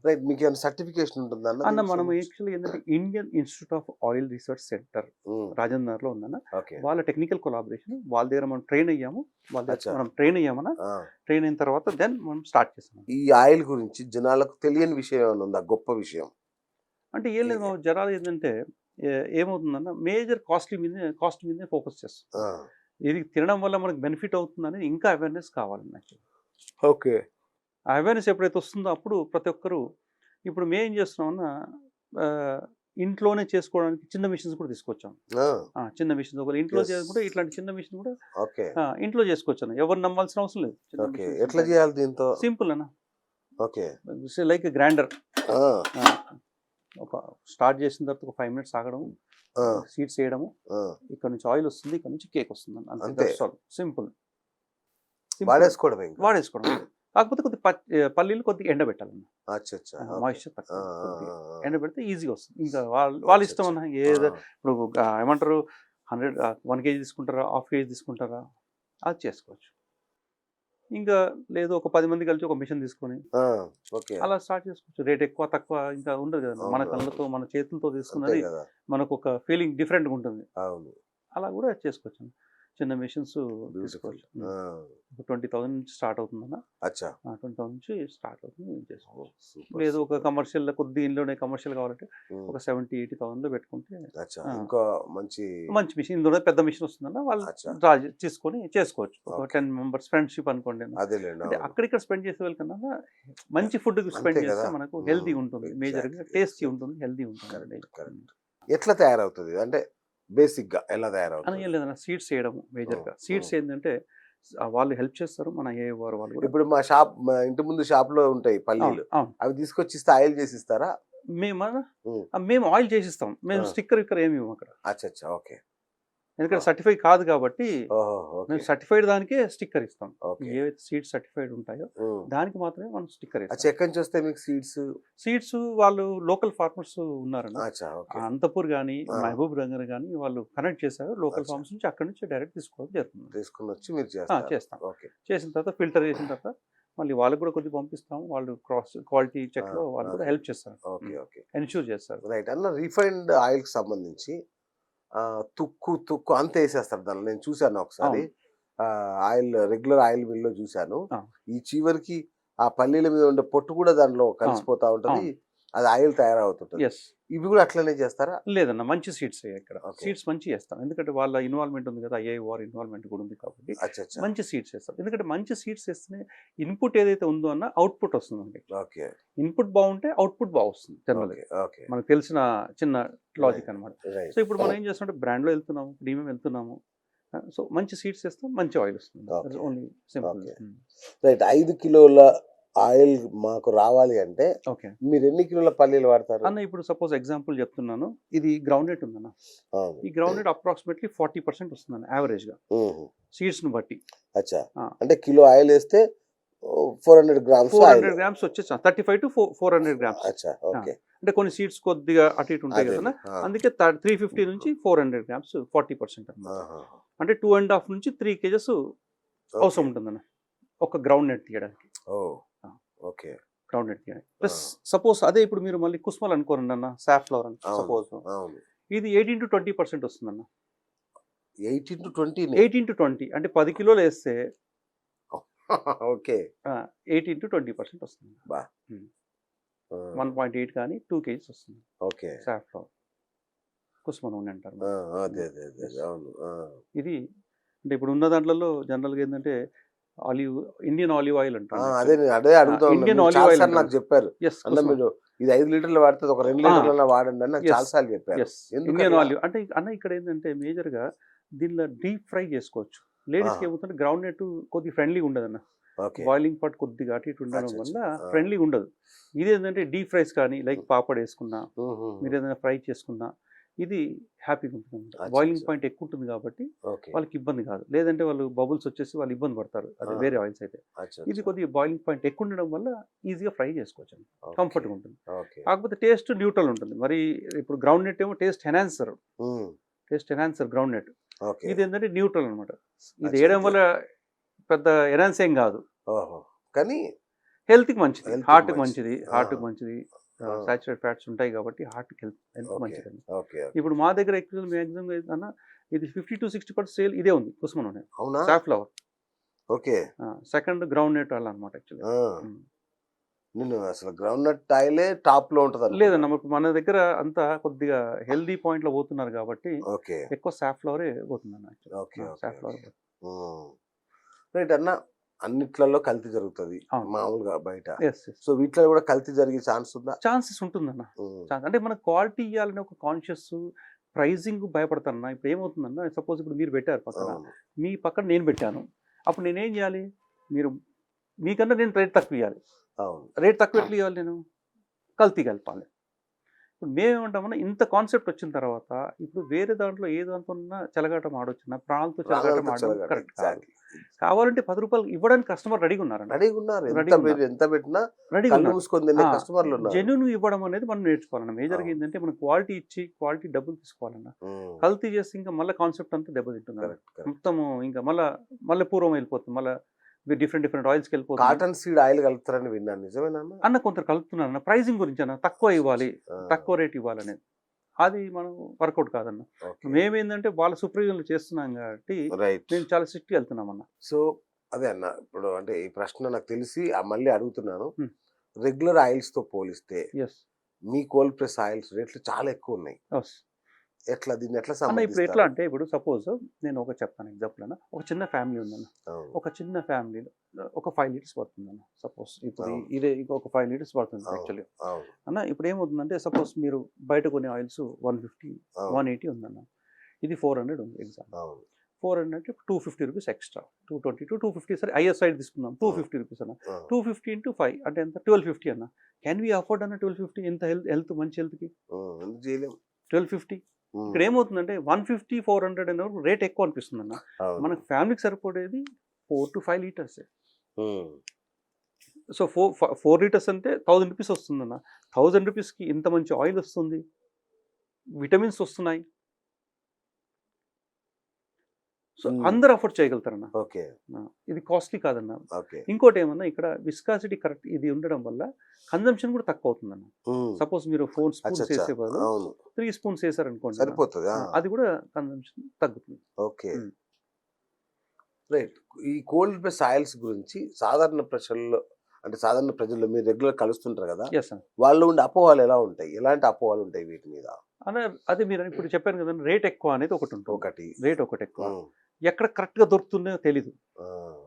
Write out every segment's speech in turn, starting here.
Right. మీకేమైనా certification ఉంటుందా అన్న అన్న దీనికి మనం సంబంధించి? యాక్చువల్లీ ఏంటంటే Indian institute of oil research centre హ్మ్. రాజేంద్రలో ఉందన్న. ఓకే. వాళ్ళ టెక్నికల్ కొలాబరేషన్ వాళ్ళ దగ్గర మనం ట్రైన్ అయ్యాము. వాళ్ళ అచ్చా! దగ్గర మనం ట్రైన్ అయ్యామన్న. ఆ! ట్రైన్ అయిన తర్వాత దెన్ మనం స్టార్ట్ చేసాం. ఈ ఆయిల్ గురించి జనాలకు తెలియని విషయం ఏమైనా ఉందా? గొప్ప విషయం? అంటే ఏం ఈ లేదు జనాలు ఏంటంటే ఏమవుతుందన్న మేజర్ కాస్ట్ మీదనే ఫోకస్ చేస్తాం. ఆ! ఇది తినడం వల్ల మనకు బెనిఫిట్ అవుతుందనేది ఇంకా అవేర్‌నెస్ కావాలి నాకు. ఓకే. ఆ అవేర్‌నెస్ ఎప్పుడైతే వస్తుందో అప్పుడు ప్రతి ఒక్కరు ఇప్పుడు మేమేం చేస్తున్నామన్నా ఇంట్లోనే చేసుకోవడానికి చిన్న మిషన్స్ కూడా తీసుకొచ్చాం. ఆ! చిన్న మిషన్స్ ఒకవేళ ఇంట్లో యెస్. చేసుకుంటే ఇట్లాంటి చిన్న మిషన్ కూడా ఓకే. ఇంట్లో చేసుకోవచ్చన్న. ఎవరు నమ్మాల్సిన అవసరం లేదు. చిన్న ఓకే. మిషన్స్ ఎట్లా ఉంటాయి. చేయాలి దీంతో? సింపుల్ అన్న. ఓకే. Like grinder. ఆ! ఒక స్టార్ట్ చేసిన తర్వాత ఒక 5 మినిట్స్ ఆగడం, ఆ! సీడ్స్ వేయడము, ఆ! ఇక్కడ నుంచి ఆయిల్ వస్తుంది, ఇక్కడ నుంచి కేక్ వస్తుంది. అంతే. అంతే. That's all. సింపుల్. వాడేసుకోవడమే ఇంకా. వాడేసుకోవడం. కాకపోతే కొద్ది పల్లీలు కొద్దిగా ఎండబెట్టాలన్న. అచ్చచ్చా! ఓకే. మాయిశ్చర్ ఆ! తక్కువ ఆ! కొద్దిగా ఆ! ఆ! ఎండబెడితే ఈజీగా వస్తుంది. ఇంకా వాళ్ళ ఇష్టం అచ్చచ్చా! అన్న. ఆ! ఇప్పుడు ఏమంటారు 100 కేజీ తీసుకుంటారా? హాఫ్ కేజీ తీసుకుంటారా? అది చేసుకోవచ్చు. ఇంకా లేదు ఒక 10 మంది కలిసి ఒక మిషన్ తీసుకొని ఆ! ఓకే. అలా స్టార్ట్ చేసుకోవచ్చు. రేట్ ఎక్కువ, తక్కువ ఇంకా ఉండదు కదండీ. మన అవును. అవును. కళ్ళతో, మన చేతులతో అంతే తీసుకున్నది గదా! మనకొక ఫీలింగ్ డిఫరెంట్‌గా ఉంటుంది. అవును. అలా కూడా చేసుకోవచ్చండి. చిన్న మిషన్స్ బ్యూటిఫుల్. తీసుకోవచ్చు. ఆ! ఒక 20,000 నుంచి స్టార్ట్ అవుతుందన్న. అచ్చా! 20,000 నుంచి స్టార్ట్ అవుతుంది. చేసుకోవచ్చు. సూపర్. లేదు ఒక సూపర్. కమర్షియల్ కొద్దిగా ఇంట్లోనే కమర్షియల్ కావాలంటే హ్మ్. ఒక 70,000-80,000లో పెట్టుకుంటే అచ్చా! ఆ! ఇంకో మంచి మంచి మిషన్. ఇందులో పెద్ద మిషన్ వస్తుందన్న. వాళ్ళు అచ్చా! తీసుకొని చేసుకోవచ్చు. ఒక ఓకే. 10 మెంబర్స్ ఫ్రెండ్‌షిప్ అనుకోండి అన్న. అదేలెండి. అంటే అవును. అక్కడిక్కడ స్పెండ్ చేసే వాళ్ళకన్నా మంచి ఫుడ్‌కి అంతే స్పెండ్ చేస్తే గదా! మనకు హ్మ్. హెల్తీగా ఉంటుంది. మేజర్‌గా ఎగ్జాక్ట్‌లీ. Tasty exactly. ఉంటుంది. హెల్తీ ఉంటుందండి. కరెక్ట్. కరెక్ట్. ఎట్లా తయారవుతది? అంటే బేసిక్‌గా ఎలా అని ఏం తయారవుతది? లేదన్న సీడ్స్ వేయడము హ్మ్. మేజర్‌గా. హ్మ్. సీడ్స్ ఏంటంటే వాళ్ళు హెల్ప్ చేస్తారు. మన ఏఏవారు వాళ్ళు కూడా. ఇప్పుడు మా ఇంటి ముందు షాప్‌లో ఉంటాయి అవును. పల్లీలు. అవును. అవి తీసుకొచ్చి ఇస్తే ఆయిల్ చేసి ఇస్తారా? మేమా హ్మ్. మేము ఆయిల్ చేసిస్తాం. ఆ! మేము స్టిక్కర్ గిక్కర్ ఏమి ఇవ్వము అక్కడ. అచ్చచ్చా! ఓకే. ఎందుకంటే ఆ! సర్టిఫై కాదు కాబట్టి ఓహో! మేము ఓకే. సర్టిఫైడ్ దానికే స్టిక్కర్ ఇస్తాం. ఓకే. ఏవైతే సీడ్స్ సర్టిఫైడ్ ఉంటాయో హ్మ్. దానికి మాత్రమే మనం స్టిక్కర్ అచ్చా! ఇస్తాం. ఎక్కడి నుంచి వస్తాయి మీకు సీడ్స్? సీడ్స్ వాళ్ళు లోకల్ ఫార్మర్స్ ఉన్నారన్న. అచ్చా! ఓకే. అంతపూర్ గాని, ఆ! మహబూబ్ నగర్ గాని వాళ్ళు కనెక్ట్ చేశారు. లోకల్ అచ్చా! ఫార్మ్స్ నుంచి అక్కడి నుంచి డైరెక్ట్ తీసుకోవడం జరుగుతుంది. తీసుకొనొచ్చి మీరు చేస్తారు. చేస్తాం. ఓకే. చేసిన తర్వాత ఫిల్టర్ చేసిన తర్వాత మళ్ళీ వాళ్ళకి కూడా కొద్దిగా పంపిస్తాం. వాళ్ళు క్వాలిటీ ఆ! చెక్‌లో వాళ్ళు కూడా ఓకే. హెల్ప్ చేస్తారు. ఓకే. ఓకే. ఎన్‌ష్యూర్ చేస్తారు. రైట్. అన్న రిఫైన్డ్ ఆయిల్‌కి సంబంధించి తుక్కు అంతా ఏసేస్తారు దాంట్లో. నేను చూసాను ఒకసారి. అవును. రెగ్యులర్ ఆయిల్ మిల్‌లో చూసాను. ఆ! ఈ చివరికి ఆ పల్లీల మీద ఉండే పొట్టు కూడా దాంట్లో అవును. కలిసిపోతా ఉంటది. అవును. అది ఆయిల్ తయారవుతుంటది. యెస్. ఇవి కూడా అట్లనే చేస్తారా? లేదన్న మంచి సీడ్సే ఇక్కడ. ఓకే. సీడ్స్ మంచియి ఏస్తాం. ఎందుకంటే వాళ్ళ ఇన్వాల్వ్‌మెంట్ ఉంది కదా! ఐఐఓఆర్ ఇన్వాల్వ్‌మెంట్ కూడా ఉంది కాబట్టి అచ్చచ్చా! మంచి సీడ్స్ ఏస్తాం. ఎందుకంటే మంచి సీడ్స్ ఏస్తేనే ఇన్‌పుట్ ఏదైతే ఉందో అన్న అవుట్‌పుట్ వస్తుందండి. ఓకే. ఇన్‌పుట్ బావుంటే అవుట్‌పుట్ వస్తుంది జనరల్‌గా. ఓకే. ఓకే. మనకు తెలిసిన చిన్న లాజిక్ రైట్. అనమాట. So, right. ఇప్పుడు మనం ఏం చేస్తామంటే బ్రాండ్‌లో వెళ్తున్నాము, ప్రీమియం వెళ్తున్నాము. సో, మంచి సీడ్స్ ఏస్తాం, మంచి ఆయిల్ వస్తుంది. That's okay. Only simple. Okay. Right. 5 కిలోల ఆయిల్ మాకు రావాలి అంటే ఓకే. మీరు ఎన్ని కిలోల పల్లీలు వాడతారు? అన్న ఇప్పుడు సపోజ్ ఎగ్జాంపుల్ చెప్తున్నాను. ఇది గ్రౌండ్‌నట్ ఉందన్న. అవును. ఈ గ్రౌండ్‌నట్ అప్రాక్సిమేట్‌లీ 40% వస్తుందన్న యావరేజ్‌గా హుహు. సీడ్స్‌ని బట్టి. అచ్చా! ఆ! అంటే కిలో ఆయిలేస్తే 400 గ్రామ్స్ 400 ఆయిల్. గ్రామ్స్ వచ్చేసి 35-400 గ్రామ్స్. అచ్చా! ఆ! ఓకే. అంటే కొన్ని సీడ్స్ కొద్దిగా అటు ఇటు ఉంటాయి అదేలే. కదన్న. ఆ! అందుకే 350 నుంచి 400 గ్రామ్స్ 40% అన్నమాట. ఆహాహా! అంటే 2 ½ నుంచి 3 కేజెస్ ఓకే. అవసరం ఉంటుందన్న. ఒక గ్రౌండ్ నట్ తీయడానికి. ఓహ్! ఆ! ఓకే. గ్రౌండ్ నట్ తీయడానికి. ఆ! ప్లస్ సపోజ్ అదే ఇప్పుడు మీరు మళ్ళీ కుస్మల్ అనుకోండి అన్న. సాఫ్లవర్ అని అవును. సపోజ్. అవును. ఇది 18-20% వస్తుందన్న. 18-20నే. 18-20 అంటే 10 కిలోలేస్తే ఓకే. 18-20% వస్తుంది. అబ్బా! హ్మ్. ఆ! 1.8 కానీ 2 కేజీస్ వస్తుంది. ఓకే. సాఫ్లవర్. కుస్మ నూనె అంటారు ఆ! మనం. అదే. అదే. అదే. యెస్. అవును. ఆ! ఇది అంటే ఇప్పుడు ఉన్న దాంట్లలో జనరల్‌గా ఏందంటే ఇండియన్ ఆలివ్ ఆయిల్ అంటాం అదే యాక్చువల్లీ. నేను అదే అడుగుతా ఉన్నా. ఇండియన్ మీరు ఆలివ్ చాలా ఆయిల్ సార్లు అంటాం. నాకు చెప్పారు. యెస్. అన్న కుస్మ. మీరు ఇది 5 లీటర్లు వాడితే ఒక 2 ఆ! లీటర్లన్నా వాడండి అని నాకు యెస్. చాలా సార్లు చెప్పారు. యెస్. ఇండియన్ ఎందుకట్లా? ఆలివ్ అంటే అన్న ఇక్కడ ఏందంటే మేజర్‌గా దీనిలో డీప్ ఫ్రై చేసుకోవచ్చు. లేడీస్‌కి ఆహా! ఏమవుతుందంటే గ్రౌండ్ నట్ కొద్దిగా ఫ్రెండ్లీగా ఉండదన్న. ఓకే. బాయిలింగ్ పాట్ కొద్దిగా అటు ఇటు ఉండడం వల్ల అచ్చచ్చా! ఆ! ఫ్రెండ్లీగా ఉండదు. ఇదేంటంటే డీప్ ఫ్రైస్ కానీ లైక్ హ్మ్. పాపడ్ ఏసుకున్నా, హుహుహు. మీరేదైనా ఫ్రై చేసుకున్నా ఇది హ్యాపీగా ఉంటుందన్నమాట. బాయిలింగ్ అచ్చచ్చా! పాయింట్ ఎక్కువ ఉంటుంది కాబట్టి ఓకే. వాళ్ళకి ఇబ్బంది కాదు. లేదంటే వాళ్ళు బబుల్స్ వచ్చేసి వాళ్ళు ఇబ్బంది పడతారు. అది ఆహా! వేరే ఆయిల్స్ అయితే. ఇది అచ్చచ్చా! కొద్దిగా బాయిలింగ్ పాయింట్ ఎక్కువ ఉండడం వల్ల ఈజీగా ఫ్రై చేసుకోవచ్చండి. ఓకే. కంఫర్ట్‌గా ఉంటుంది. ఓకే. కాకపోతే టేస్ట్ న్యూట్రల్ ఉంటుంది. మరి ఇప్పుడు గ్రౌండ్ నట్ ఏమో taste enhancer. Hmm. Taste enhancer ground nut. Okay. ఇదేంటంటే న్యూట్రల్ అనమాట. ఇది అచ్చా! ఏయడం అంతే. వల్ల పెద్ద ఎన్హాన్స్ ఏం కాదు. ఓహో! కానీ హెల్త్కి మంచిది, Health కి హార్ట్కి మంచిది. మంచిది, హార్ట్కి మంచిది. ఆ. సాచురేట్ ఫ్యాట్స్ ఉంటాయి కాబట్టి హార్ట్కి హెల్త్ ఓకే మంచిదండి. ఓకే ఇప్పుడు మా దగ్గర యాక్చువల్ మ్యాక్సిమం ఏంటన్నా ఇది 50-60% సేల్ ఇదే ఉంది, కుసుమ నూనె, అవునా safflower. Okay second ground nut oil అనమాట యాక్చువల్లీ. నేను అసలు గ్రౌండ్ నట్ ఆయిలే టాప్ లో ఉంటది లేదన్న మన దగ్గర అంతా కొద్దిగా హెల్దీ పాయింట్లో పోతున్నారు కాబట్టి ఓకే ఎక్కువ సాఫ్లవరే పోతుందన్న ఓకే ఓకే సాఫ్లవర్. రైట్ అన్న అన్నిట్లలో కల్తీ జరుగుతుంది అవును. మామూలుగా బయట ఎస్ ఎస్ సో వీటిలో కూడా కల్తీ జరిగే ఛాన్స్ ఉందా ఛాన్సెస్ ఉంటుందన్న. అంటే మనకు క్వాలిటీ ఇవ్వాలని ఒక కాన్షియస్, ప్రైజింగ్ భయపడతానన్న. ఇప్పుడు ఏమవుతుందన్న, సపోజ్ ఇప్పుడు మీరు పెట్టారు పక్కన, అవును మీ పక్కన నేను పెట్టాను, అప్పుడు నేనేం చేయాలి, మీరు మీకన్నా నేను రేట్ తక్కువ ఇవ్వాలి. అవును రేట్ తక్కువ ఎట్లా ఇవ్వాలి, నేను కల్తీ కలపాలి. ఇప్పుడు మేమేమంటామన్నా, ఇంత కాన్సెప్ట్ వచ్చిన తర్వాత ఇప్పుడు వేరే దాంట్లో ఏ దాంట్లో ఉన్నా చెలగాటం ఆడొచ్చిన, ప్రాణాలతో చెలగాటం ఆడడం కరెక్ట్ కాదు. కావాలంటే 10 రూపాయలు ఇవ్వడానికి కస్టమర్ రెడీగా ఉన్నారండి, రెడీగా ఉన్నారు ఎంత రెడీగా ఉన్నారు. ఎంత పెట్టినా రెడీగా కళ్ళు ఉన్నారు. మూసుకొని తినే కస్టమర్లు ఉన్నారు జెన్యున్ ఇవ్వడం అనేది మనం నేర్చుకోవాలన్న. మేజర్గా అవును. ఏంటంటే మనం క్వాలిటీ ఇచ్చి క్వాలిటీ డబ్బులు తీసుకోవాలన్న. కల్తీ చేసి ఇంకా మళ్ళీ కాన్సెప్ట్ అంతా దెబ్బతింటుంది, కరెక్ట్ మొత్తము ఇంకా మళ్ళీ పూర్వం వెళ్ళిపోతుంది, మళ్ళీ డిఫరెంట్ ఆయిల్స్కి వెళ్ళిపోతుంది కాటన్ సీడ్ ఆయిల్ కలుపుతారని విన్నాను నిజమేనా అన్న. కొందరు కలుపుతున్నారు అన్న, ప్రైజింగ్ గురించి అన్న, తక్కువ ఇవ్వాలి, తక్కువ రేట్ ఇవ్వాలనేది అది మనం వర్కౌట్ కాదన్న. మేమేందంటే వాళ్ళ సూపర్విజన్లు చేస్తున్నాం కాబట్టి రైట్ మేము చాలా స్ట్రిక్ట్గా వెళ్తున్నాం అన్న. సో అదే అన్న ఇప్పుడు అంటే ఈ ప్రశ్న నాకు తెలిసి మళ్ళీ అడుగుతున్నాను Hmm. రెగ్యులర్ ఆయిల్స్ తో పోలిస్తే ఎస్ మీ కోల్డ్ ప్రెస్ ఆయిల్స్ రేట్లు చాలా ఎక్కువ ఉన్నాయి ఎస్ ఎట్లా దీన్ని ఎట్లా అన్న. ఇప్పుడు ఎట్లా సంబంధిస్తారు అంటే, ఇప్పుడు సపోజ్ నేను ఒక చెప్తాను ఎగ్జాంపుల్ అన్న. ఒక చిన్న ఫ్యామిలీ ఉందన్న, అవును, ఒక చిన్న ఫ్యామిలీలో ఒక 5 లీటర్స్ పడుతుంది అన్న. సపోజ్ ఇప్పుడు అవును. ఇదే ఇంకొక 5 లీటర్స్ పడుతుంది అవును, యాక్చువల్లీ అవును, అన్న. ఇప్పుడు ఏమవుతుందంటే, సపోజ్ మీరు బయట కొనే ఆయిల్స్ 150, అవును, 180 ఉందన్న, ఇది 400 ఉంది ఎగ్జాంపుల్. అవును, 400 అంటే 250 రూపీస్ ఎక్స్ట్రా, 220 to 250. సరే ఐఎస్ సైడ్ తీసుకుందాం, 250 రూపీస్ అన్న. అవును. 250 into 5 అంటే ఎంత, 1250 అన్న. క్యాన్ వి అఫోర్డ్ అన్న 1250? ఎంత హెల్త్ మంచి హెల్త్కి ఎందుకు చేయలేం 1250. ఇక్కడ ఏమవుతుందంటే 150, 400 అనే రేట్ ఎక్కువ అనిపిస్తుంది అన్న. అవును. మనకు ఫ్యామిలీకి సరిపడేది 4 to 5 litres. Um, so 4 litres అంటే 1000 రూపీస్ వస్తుందన్న. 1000 రూపీస్కి ఇంత మంచి ఆయిల్ వస్తుంది, విటమిన్స్ వస్తున్నాయి. సో అందరూ అఫోర్డ్ చేయగలుగుతారన్న. ఓకే ఇది కాస్ట్లీ కాదన్న. ఓకే ఇంకోటి ఏమన్నా, ఇక్కడ విస్కాసిటీ కరెక్ట్ ఇది ఉండడం వల్ల కన్జంప్షన్ కూడా తక్కువ అవుతుందన్న. సపోజ్ మీరు 4 స్పూన్స్ వేసే బదులు అవును 3 స్పూన్స్ వేసారనుకోండి, సరిపోతుంది అది కూడా కన్జంప్షన్ తగ్గుతుంది. ఓకే ఉమ్. రైట్ ఈ కోల్డ్ ప్రెస్ ఆయిల్స్ గురించి సాధారణ ప్రజల్లో అంటే సాధారణ ప్రజల్లో మీరు రెగ్యులర్ కలుస్తుంటారు కదా ఎస్ అన్న. వాళ్ళు ఉండే అపోహలు ఎలా ఉంటాయి ఎలాంటి అపోహలు ఉంటాయి వీటి మీద అన్న అదే మీరు ఇప్పుడు చెప్పాను కదండి, రేట్ ఎక్కువ అనేది ఒకటి ఉంటుంది. ఒకటి రేట్ ఒకటి ఎక్కువ, ఎక్కడ కరెక్ట్గా దొరుకుతుందో తెలియదు,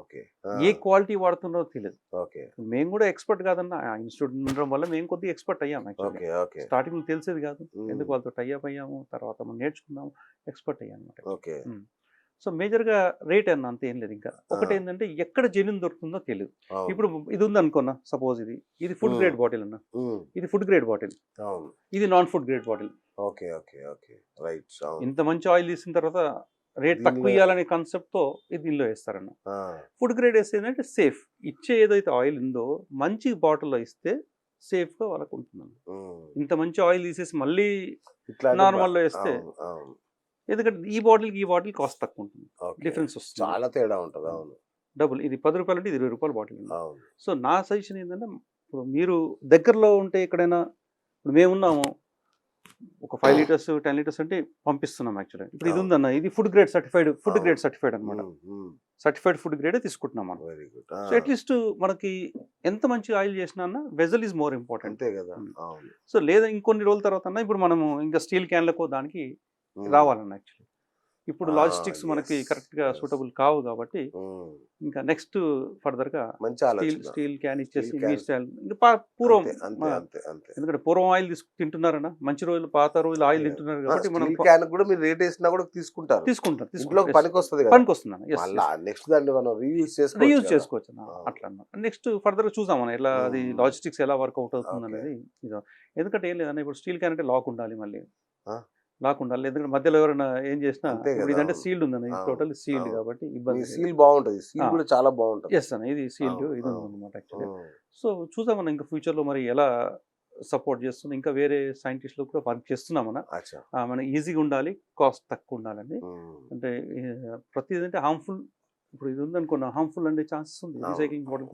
ఓకే ఏ క్వాలిటీ వాడుతున్నారో తెలియదు. ఓకే మేము కూడా ఎక్స్పర్ట్ కాదన్న, ఆ ఇన్స్టిట్యూట్ ఉండడం వల్ల మేము కొద్దిగా ఎక్స్పర్ట్ అయ్యాము. ఓకే ఓకే స్టార్టింగ్ తెలిసేది కాదు, ఎందుకు వాళ్ళతో టైఅప్ అయ్యాము, తర్వాత మనం నేర్చుకున్నాము, ఎక్స్పర్ట్ అయ్యాము అనమాట. ఓకే సో మేజర్గా రేట్ అన్న అంత ఏం లేదు. ఇంకా ఒకటి ఏంటంటే, ఎక్కడ జెన్యున్ దొరుకుతుందో తెలియదు. ఇప్పుడు ఇది ఉంది అనుకున్నా, సపోజ్ ఇది ఫుడ్ గ్రేడ్ బాటిల్ అన్న, ఇది ఫుడ్ గ్రేడ్ బాటిల్, అవును ఇది non food grade bottle. Okay okay okay right ఇంత మంచి ఆయిల్ తీసిన తర్వాత రేట్ తక్కువ ఇవ్వాలనే కాన్సెప్ట్తో ఇది దీనిలో వేస్తారన్న. ఫుడ్ గ్రేడ్ వేస్తే ఏంటంటే సేఫ్, ఇచ్చే ఏదైతే ఆయిల్ ఉందో మంచి బాటిల్లో ఇస్తే సేఫ్గా వాళ్ళకు ఉంటుందండి. ఇంత మంచి ఆయిల్ తీసేసి మళ్ళీ నార్మల్లో వేస్తే, ఎందుకంటే ఈ బాటిల్ కాస్ట్ తక్కువ ఉంటుంది, డిఫరెన్స్ వస్తుంది, చాలా తేడా ఉంటుంది. అవును డబుల్. ఇది 10 రూపాయలు అంటే ఇది 20 రూపాయల బాటిల్. అవును సో నా సజెషన్ ఏంటంటే, ఇప్పుడు మీరు దగ్గరలో ఉంటే ఎక్కడైనా, ఇప్పుడు మేమున్నాము ఒక 5 లీటర్స్ 10 లీటర్స్ అంటే పంపిస్తున్నాం యాక్చువల్లీ. ఇప్పుడు ఇది ఉందన్న, ఇది ఫుడ్ గ్రేడ్ సర్టిఫైడ్ అనమాట. సర్టిఫైడ్ ఫుడ్ గ్రేడే తీసుకుంటున్నాం మనం. Very good. సో అట్లీస్ట్ మనకి ఎంత మంచి ఆయిల్ చేసినా అన్న, వెజల్ ఈజ్ మోర్ ఇంపార్టెంట్. అంతే కదా. అవును సో లేదా ఇంకొన్ని రోజుల తర్వాత అన్న, ఇప్పుడు మనము ఇంకా స్టీల్ క్యాన్లకు దానికి రావాలన్న. యాక్చువల్లీ ఇప్పుడు లాజిస్టిక్స్ మనకి కరెక్ట్గా సూటబుల్ కావు కాబట్టి ఇంకా నెక్స్ట్ ఫర్దర్గా స్టీల్ క్యాన్ ఇచ్చేసి మీ స్టైల్ ఇంకా పూర్వం, ఎందుకంటే పూర్వం ఆయిల్ తింటున్నారన్న, మంచి రోజులు పాత రోజులు ఆయిల్ తింటున్నారు కాబట్టి మనం క్యాన్ కూడా మీరు రేట్ వేసినా కూడా తీసుకుంటారు పనికి వస్తుంది నెక్స్ట్ దాన్ని మనం రీయూజ్ చేసుకోవచ్చు అట్లా అన్నమాట. నెక్స్ట్ ఫర్దర్గా చూసాం మనం ఎలా అది లాజిస్టిక్స్ ఎలా వర్కౌట్ అవుతుంది అనేది. ఎందుకంటే ఏం లేదన్న, ఇప్పుడు స్టీల్ క్యాన్ అంటే లాక్ ఉండాలి, మళ్ళీ లాక్ ఉండాలి, ఎందుకంటే మధ్యలో ఎవరైనా ఏం చేసినా, ఇదంటే సీల్డ్ ఉందన్న, ఇది టోటల్ సీల్డ్ కాబట్టి ఇబ్బంది. సీల్ బాగుంటుంది, సీల్ కూడా చాలా బాగుంటుంది. ఎస్ అన్న, ఇది సీల్డ్ ఇది ఉందన్నమాట యాక్చువల్లీ. సో చూసామన్న ఇంకా ఫ్యూచర్లో మరి ఎలా సపోర్ట్ చేస్తుంది, ఇంకా వేరే సైంటిస్టులు కూడా వర్క్ చేస్తున్నామన్న. మన ఈజీగా ఉండాలి, కాస్ట్ తక్కువ ఉండాలండి. అంటే ప్రతిదీ అంటే హార్మ్ఫుల్, ఇప్పుడు ఇది ఉందనుకున్నా హార్మ్ఫుల్ అంటే ఛాన్సెస్ ఉంది రీసైక్లింగ్ బాటిల్.